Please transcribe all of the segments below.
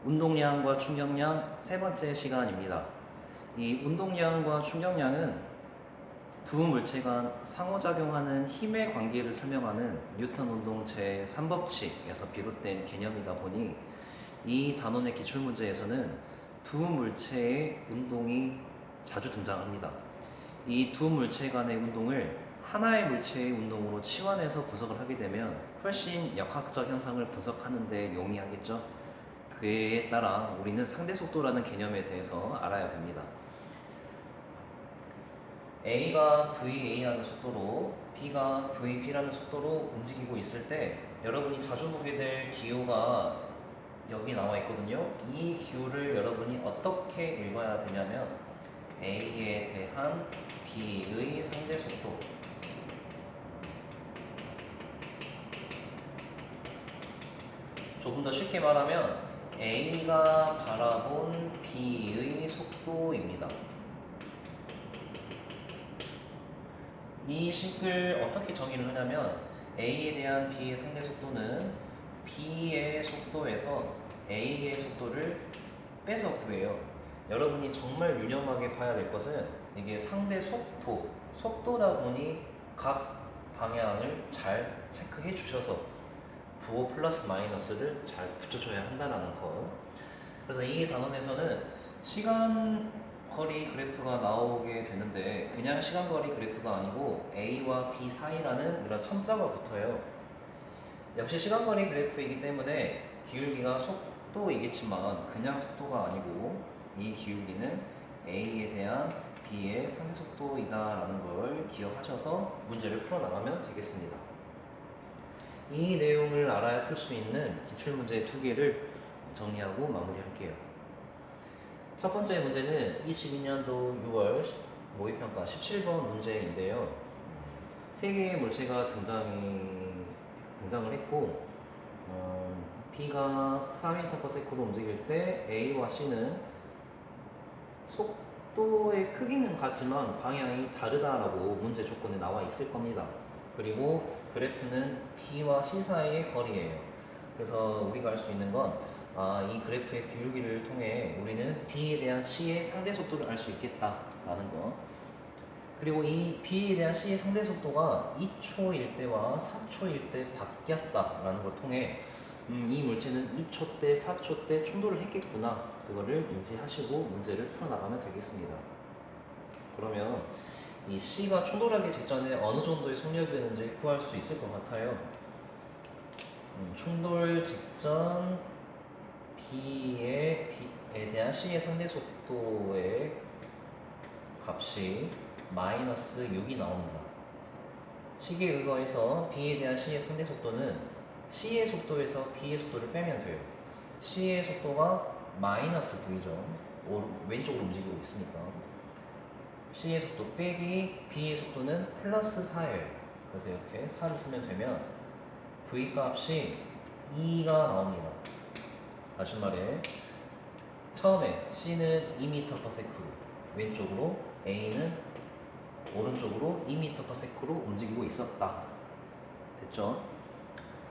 운동량과 충격량 세 번째 시간입니다. 이 운동량과 충격량은 두 물체 간 상호작용하는 힘의 관계를 설명하는 뉴턴 운동 제3법칙에서 비롯된 개념이다 보니 이 단원의 기출문제에서는 두 물체의 운동이 자주 등장합니다. 이 두 물체 간의 운동을 하나의 물체의 운동으로 치환해서 분석을 하게 되면 훨씬 역학적 현상을 분석하는 데 용이하겠죠. 그에 따라 우리는 상대속도라는 개념에 대해서 알아야 됩니다. A가 VA 하는 속도로 B가 VB라는 속도로 움직이고 있을 때 여러분이 자주 보게 될 기호가 여기 나와 있거든요. 이 기호를 여러분이 어떻게 읽어야 되냐면 A에 대한 B의 상대속도, 조금 더 쉽게 말하면 A가 바라본 B의 속도입니다. 이 식을 어떻게 정의를 하냐면 A에 대한 B의 상대 속도는 B의 속도에서 A의 속도를 빼서 구해요. 여러분이 정말 유념하게 봐야 될 것은 이게 상대 속도다 보니 각 방향을 잘 체크해 주셔서 부호 플러스 마이너스를 잘 붙여줘야 한다는 거. 그래서 이 단원에서는 시간 거리 그래프가 나오게 되는데 그냥 시간 거리 그래프가 아니고 A와 B 사이라는 이런 첨자가 붙어요. 역시 시간 거리 그래프이기 때문에 기울기가 속도이겠지만 그냥 속도가 아니고 이 기울기는 A에 대한 B의 상대 속도이다라는 걸 기억하셔서 문제를 풀어나가면 되겠습니다. 이 내용을 알아야 풀 수 있는 기출문제 2개를 정리하고 마무리할게요. 첫 번째 문제는 22년도 6월 모의평가 17번 문제인데요. 세 개의 물체가 등장을 했고 B가 4m/s로 움직일 때 A와 C는 속도의 크기는 같지만 방향이 다르다라고 문제 조건에 나와 있을 겁니다. 그리고 그래프는 B와 C 사이의 거리예요. 그래서 우리가 알 수 있는 건 이 그래프의 기울기를 통해 우리는 B에 대한 C의 상대 속도를 알 수 있겠다라는 거. 그리고 이 B에 대한 C의 상대 속도가 2초일 때와 4초일 때 바뀌었다라는 걸 통해 이 물체는 2초 때, 4초 때 충돌을 했겠구나. 그거를 인지하시고 문제를 풀어나가면 되겠습니다. 그러면 이 C가 충돌하기 직전에 어느 정도의 속력이었는지 구할 수 있을 것 같아요. 충돌 직전 B에 대한 C의 상대 속도의 값이 마이너스 6이 나옵니다. 식에 의거해서 B에 대한 C의 상대 속도는 C의 속도에서 B의 속도를 빼면 돼요. C의 속도가 마이너스 V죠. 왼쪽으로 움직이고 있으니까. C의 속도 빼기 B의 속도는 플러스 4예요. 그래서 이렇게 4를 쓰면 되면 V 값이 2가 나옵니다. 다시 말해 처음에 C는 2m/s 왼쪽으로, A는 오른쪽으로 2m/s로 움직이고 있었다. 됐죠?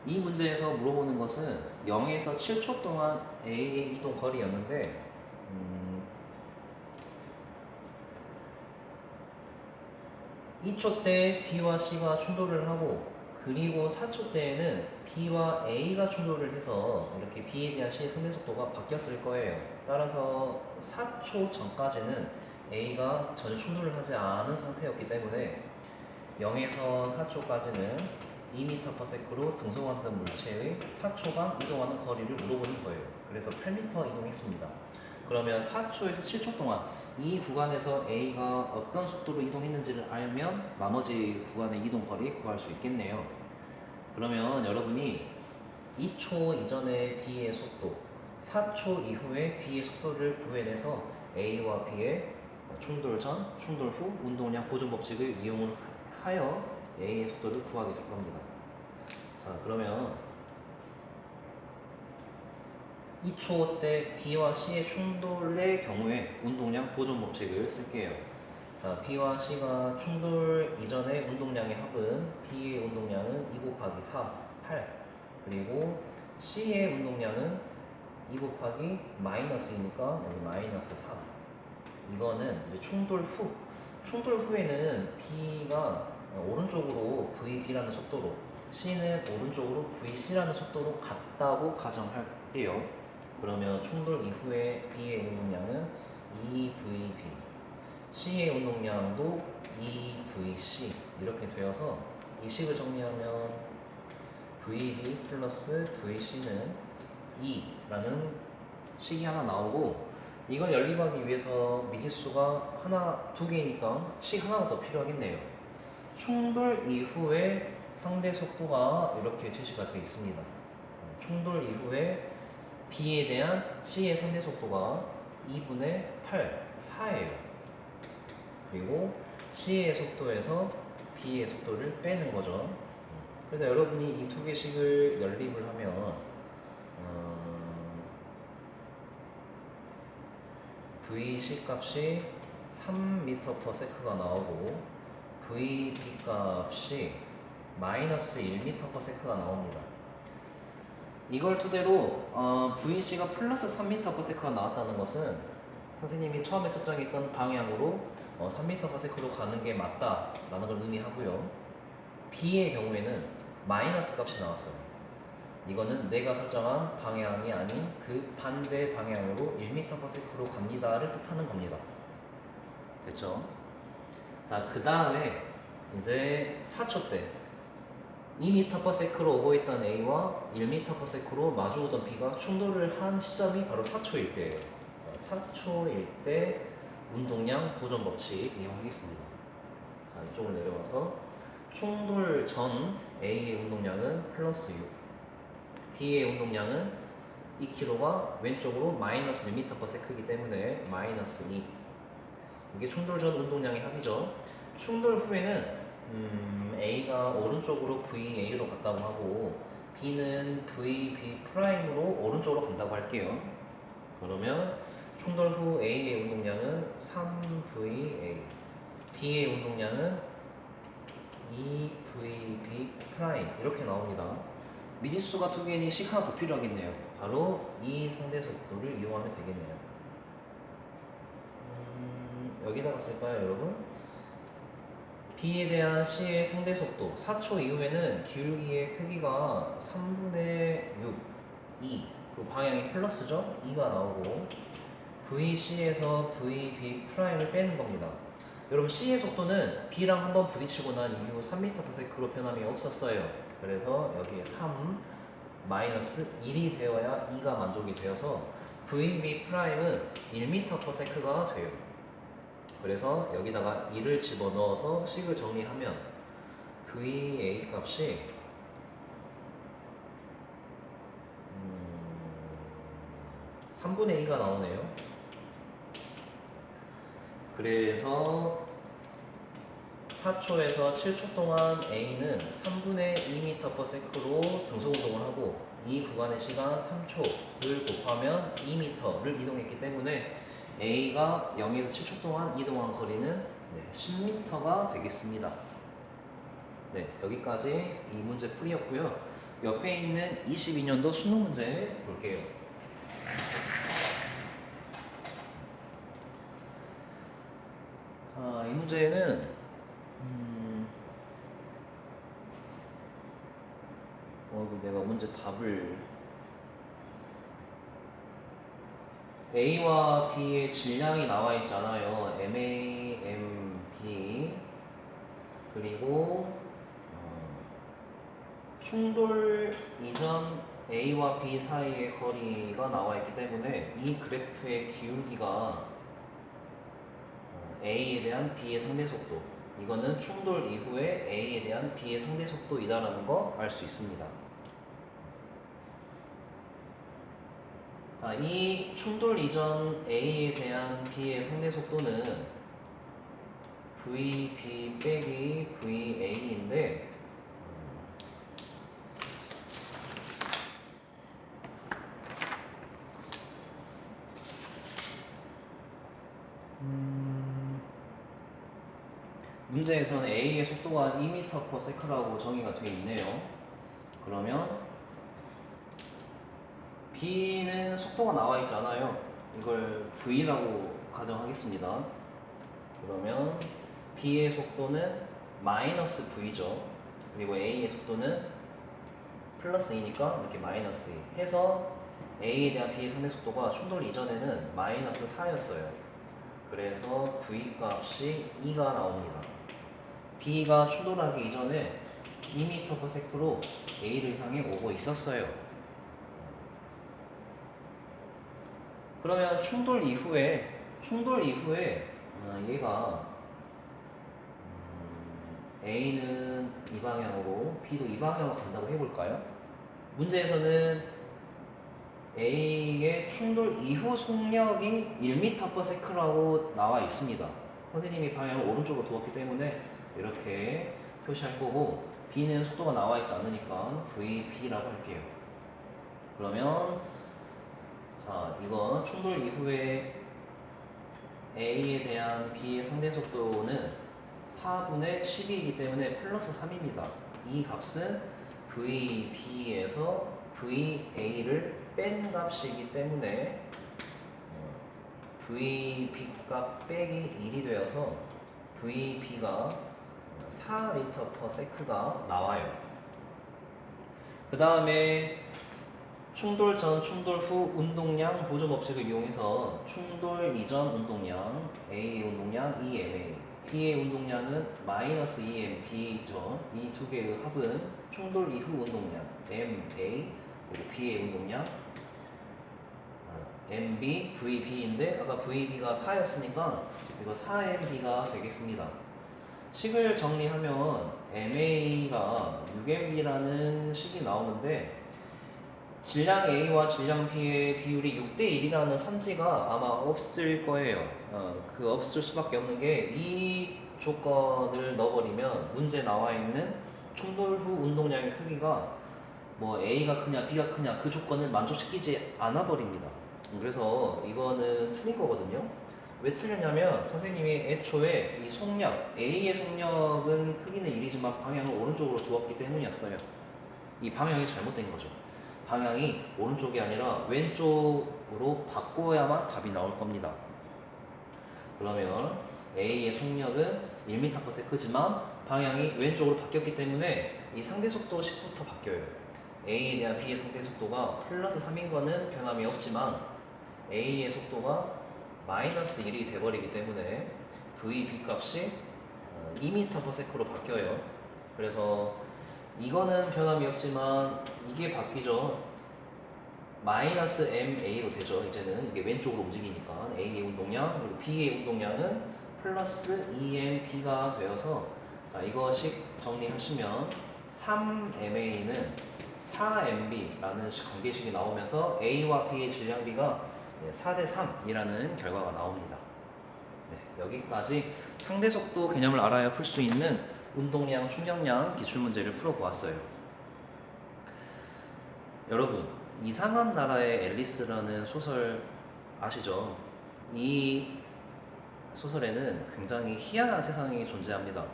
이 문제에서 물어보는 것은 0에서 7초 동안 A의 이동 거리였는데 2초 때 B와 C가 충돌을 하고 그리고 4초 때에는 B와 A가 충돌을 해서 이렇게 B에 대한 C의 상대 속도가 바뀌었을 거예요. 따라서 4초 전까지는 A가 전혀 충돌을 하지 않은 상태였기 때문에 0에서 4초까지는 2m/s로 등속하는 물체의 4초간 이동하는 거리를 물어보는 거예요. 그래서 8m 이동했습니다. 그러면 4초에서 7초 동안 이 구간에서 A가 어떤 속도로 이동했는지를 알면 나머지 구간의 이동 거리 구할 수 있겠네요. 그러면 여러분이 2초 이전의 B의 속도, 4초 이후의 B의 속도를 구해내서 A와 B의 충돌 전, 충돌 후 운동량 보존 법칙을 이용을 하여 A의 속도를 구하게 될 겁니다. 자, 그러면 2초 때 B와 C의 충돌의 경우에 운동량 보존 법칙을 쓸게요. 자, B와 C가 충돌 이전의 운동량의 합은 B의 운동량은 2 곱하기 4, 8 그리고 C의 운동량은 2 곱하기 마이너스이니까 여기 마이너스 3. 이거는 이제 충돌 후에는 B가 오른쪽으로 VB라는 속도로, C는 오른쪽으로 VC라는 속도로 같다고 가정할게요. 그러면 충돌 이후에 B의 운동량은 2VB, C의 운동량도 2VC 이렇게 되어서 이 식을 정리하면 VB 플러스 VC는 2라는 식이 하나 나오고, 이걸 연립하기 위해서 미지수가 두 개니까 식 하나가 더 필요하겠네요. 충돌 이후에 상대 속도가 이렇게 제시가 되어 있습니다. 충돌 이후에 B에 대한 C의 상대 속도가 2분의 8, 4예요. 그리고 C의 속도에서 B의 속도를 빼는 거죠. 그래서 여러분이 이 두 개씩을 연립을 하면 VC 값이 3m/s가 나오고 VB 값이 마이너스 1m/s가 나옵니다. 이걸 토대로 VC가 플러스 3m/s가 나왔다는 것은 선생님이 처음에 설정했던 방향으로 3m/s로 가는 게 맞다라는 걸 의미하고요. B의 경우에는 마이너스 값이 나왔어요. 이거는 내가 설정한 방향이 아닌 그 반대 방향으로 1m/s로 갑니다를 뜻하는 겁니다. 됐죠? 자, 그 다음에 이제 4초 때 2m/s로 오고 있던 A와 1m/s로 마주오던 B가 충돌을 한 시점이 바로 4초일 때예요. 4초일 때 운동량 보존 법칙 이용하겠습니다. 자, 이쪽으로 내려와서 충돌 전 A의 운동량은 플러스 6, B의 운동량은 2kg가 왼쪽으로 마이너스 1m/s이기 때문에 마이너스 2. 이게 충돌 전 운동량의 합이죠. 충돌 후에는 A가 오른쪽으로 VA로 갔다고 하고 B는 VB 프라임으로 오른쪽으로 간다고 할게요. 그러면 충돌 후 A의 운동량은 3VA, B의 운동량은 2VB 프라임 이렇게 나옵니다. 미지수가 두 개니 식 하나 더 필요하겠네요. 바로 이 상대 속도를 이용하면 되겠네요. 여기다가 쓸까요, 여러분? B에 대한 C의 상대 속도 4초 이후에는 기울기의 크기가 3분의 6, 2, 그 방향이 플러스죠? 2가 나오고 VC에서 VB 프라임을 빼는 겁니다. 여러분 C의 속도는 B랑 한번 부딪히고 난 이후 3m/s로 변함이 없었어요. 그래서 여기에 3 마이너스 1이 되어야 2가 만족이 되어서 VB 프라임은 1m/s가 돼요. 그래서 여기다가 2를 집어넣어서 식을 정리하면 VA 값이 3분의 2가 나오네요. 그래서 4초에서 7초 동안 A는 3분의 2m/s로 등속운동을 하고 이 구간의 시간 3초를 곱하면 2m를 이동했기 때문에 A가 0에서 7초 동안 이동한 거리는 10m가 되겠습니다. 네, 여기까지 이 문제 풀이였고요. 옆에 있는 22년도 수능 문제 볼게요. 자, 이 문제는 내가 문제 답을 A와 B의 질량이 나와 있잖아요. MA, MB 그리고 충돌 이전 A와 B 사이의 거리가 나와 있기 때문에 이 그래프의 기울기가 A에 대한 B의 상대 속도, 이거는 충돌 이후에 A에 대한 B의 상대 속도이다라는 거 알 수 있습니다. 자, 이 충돌 이전 A에 대한 B의 상대 속도는 VB 빼기 VA인데 문제에서는 A의 속도가 2m/s라고 정의가 되어 있네요. 그러면 B는 속도가 나와 있지 않아요. 이걸 V라고 가정하겠습니다. 그러면 B의 속도는 마이너스 V죠. 그리고 A의 속도는 플러스 2니까 이렇게 마이너스 2 해서 A에 대한 B의 상대 속도가 충돌 이전에는 마이너스 4였어요. 그래서 V 값이 2가 나옵니다. B가 충돌하기 이전에 2m/s로 A를 향해 오고 있었어요. 그러면 충돌 이후에 얘가 A는 이 방향으로 B도 이 방향으로 간다고 해볼까요? 문제에서는 A의 충돌 이후 속력이 1m/s라고 나와 있습니다. 선생님이 방향을 오른쪽으로 두었기 때문에 이렇게 표시할 거고, B는 속도가 나와 있지 않으니까 VB라고 할게요. 그러면 자, 이건 충돌 이후에 A에 대한 B의 상대 속도는 4분의 12이기 때문에 플러스 3입니다. 이 값은 VB에서 VA를 뺀 값이기 때문에 VB 값 빼기 1이 되어서 VB가 4m/s가 나와요. 그 다음에 충돌 전, 충돌 후 운동량 보조 법칙을 이용해서 충돌 이전 운동량 A의 운동량 EMA, B의 운동량은 마이너스 EMB죠. 이 두 개의 합은 충돌 이후 운동량 MA, 그리고 B의 운동량 MB, VB인데 아까 VB가 4였으니까 이거 4MB가 되겠습니다. 식을 정리하면 MA가 6MB라는 식이 나오는데, 질량 A와 질량 B의 비율이 6대1이라는 선지가 아마 없을 거예요. 없을 수밖에 없는 게, 이 조건을 넣어버리면 문제 나와 있는 충돌 후 운동량의 크기가 뭐 A가 크냐 B가 크냐 그 조건을 만족시키지 않아 버립니다. 그래서 이거는 틀린 거거든요. 왜 틀렸냐면 선생님이 애초에 이 속력, A의 속력은 크기는 1이지만 방향을 오른쪽으로 두었기 때문이었어요. 이 방향이 잘못된 거죠. 방향이 오른쪽이 아니라 왼쪽으로 바꿔야만 답이 나올 겁니다. 그러면 A의 속력은 1m/s지만 방향이 왼쪽으로 바뀌었기 때문에 이 상대 속도 식부터 바뀌어요. A에 대한 B의 상대 속도가 플러스 3인 거는 변함이 없지만 A의 속도가 마이너스 1이 돼버리기 때문에 VB 값이 2m/s로 바뀌어요. 그래서 이거는 변함이 없지만 이게 바뀌죠. 마이너스 MA로 되죠. 이제는 이게 왼쪽으로 움직이니까 A의 운동량 그리고 B의 운동량은 플러스 EMB가 되어서, 자, 이거식 정리하시면 3MA는 4MB라는 관계식이 나오면서 A와 B의 질량비가 4대3이라는 결과가 나옵니다. 네, 여기까지 상대속도 개념을 알아야 풀 수 있는 운동량, 충격량 기출문제를 풀어보았어요. 여러분, 이상한 나라의 앨리스라는 소설 아시죠? 이 소설에는 굉장히 희한한 세상이 존재합니다.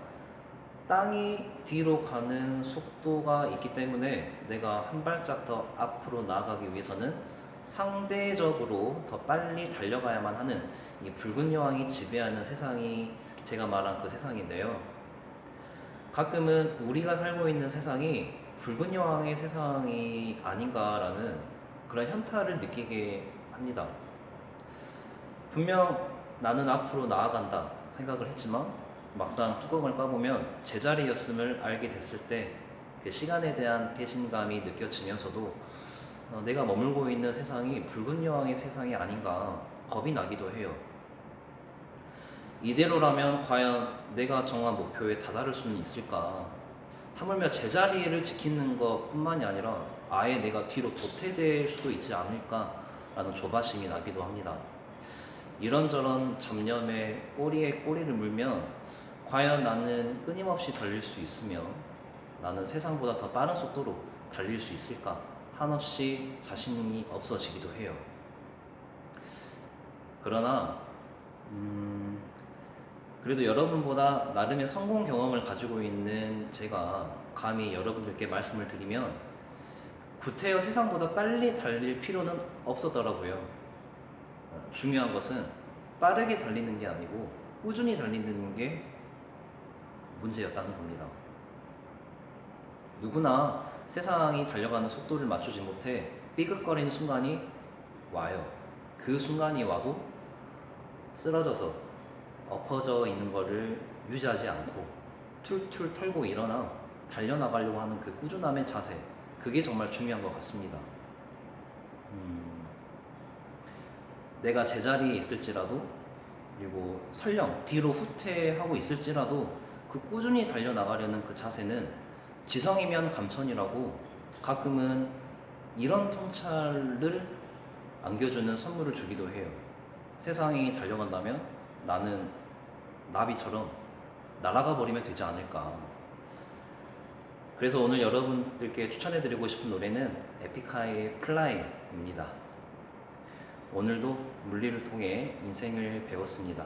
땅이 뒤로 가는 속도가 있기 때문에 내가 한 발짝 더 앞으로 나아가기 위해서는 상대적으로 더 빨리 달려가야만 하는 이 붉은 여왕이 지배하는 세상이 제가 말한 그 세상인데요. 가끔은 우리가 살고 있는 세상이 붉은 여왕의 세상이 아닌가라는 그런 현타를 느끼게 합니다. 분명 나는 앞으로 나아간다 생각을 했지만 막상 뚜껑을 까보면 제자리였음을 알게 됐을 때 그 시간에 대한 배신감이 느껴지면서도 내가 머물고 있는 세상이 붉은 여왕의 세상이 아닌가 겁이 나기도 해요. 이대로라면 과연 내가 정한 목표에 다다를 수는 있을까? 하물며 제자리를 지키는 것 뿐만이 아니라 아예 내가 뒤로 도태될 수도 있지 않을까라는 조바심이 나기도 합니다. 이런저런 잡념에 꼬리에 꼬리를 물면 과연 나는 끊임없이 달릴 수 있으며 나는 세상보다 더 빠른 속도로 달릴 수 있을까? 한없이 자신이 없어지기도 해요. 그러나 그래도 여러분보다 나름의 성공 경험을 가지고 있는 제가 감히 여러분들께 말씀을 드리면 구태여 세상보다 빨리 달릴 필요는 없었더라고요. 중요한 것은 빠르게 달리는 게 아니고 꾸준히 달리는 게 문제였다는 겁니다. 누구나 세상이 달려가는 속도를 맞추지 못해 삐걱거리는 순간이 와요. 그 순간이 와도 쓰러져서 엎어져 있는 거를 유지하지 않고 툴툴 털고 일어나 달려나가려고 하는 그 꾸준함의 자세, 그게 정말 중요한 것 같습니다. 내가 제자리에 있을지라도, 그리고 설령 뒤로 후퇴하고 있을지라도 그 꾸준히 달려나가려는 그 자세는 지성이면 감천이라고, 가끔은 이런 통찰을 안겨주는 선물을 주기도 해요. 세상이 달려간다면 나는 나비처럼 날아가 버리면 되지 않을까. 그래서 오늘 여러분들께 추천해드리고 싶은 노래는 에픽하이의 플라이입니다. 오늘도 물리를 통해 인생을 배웠습니다.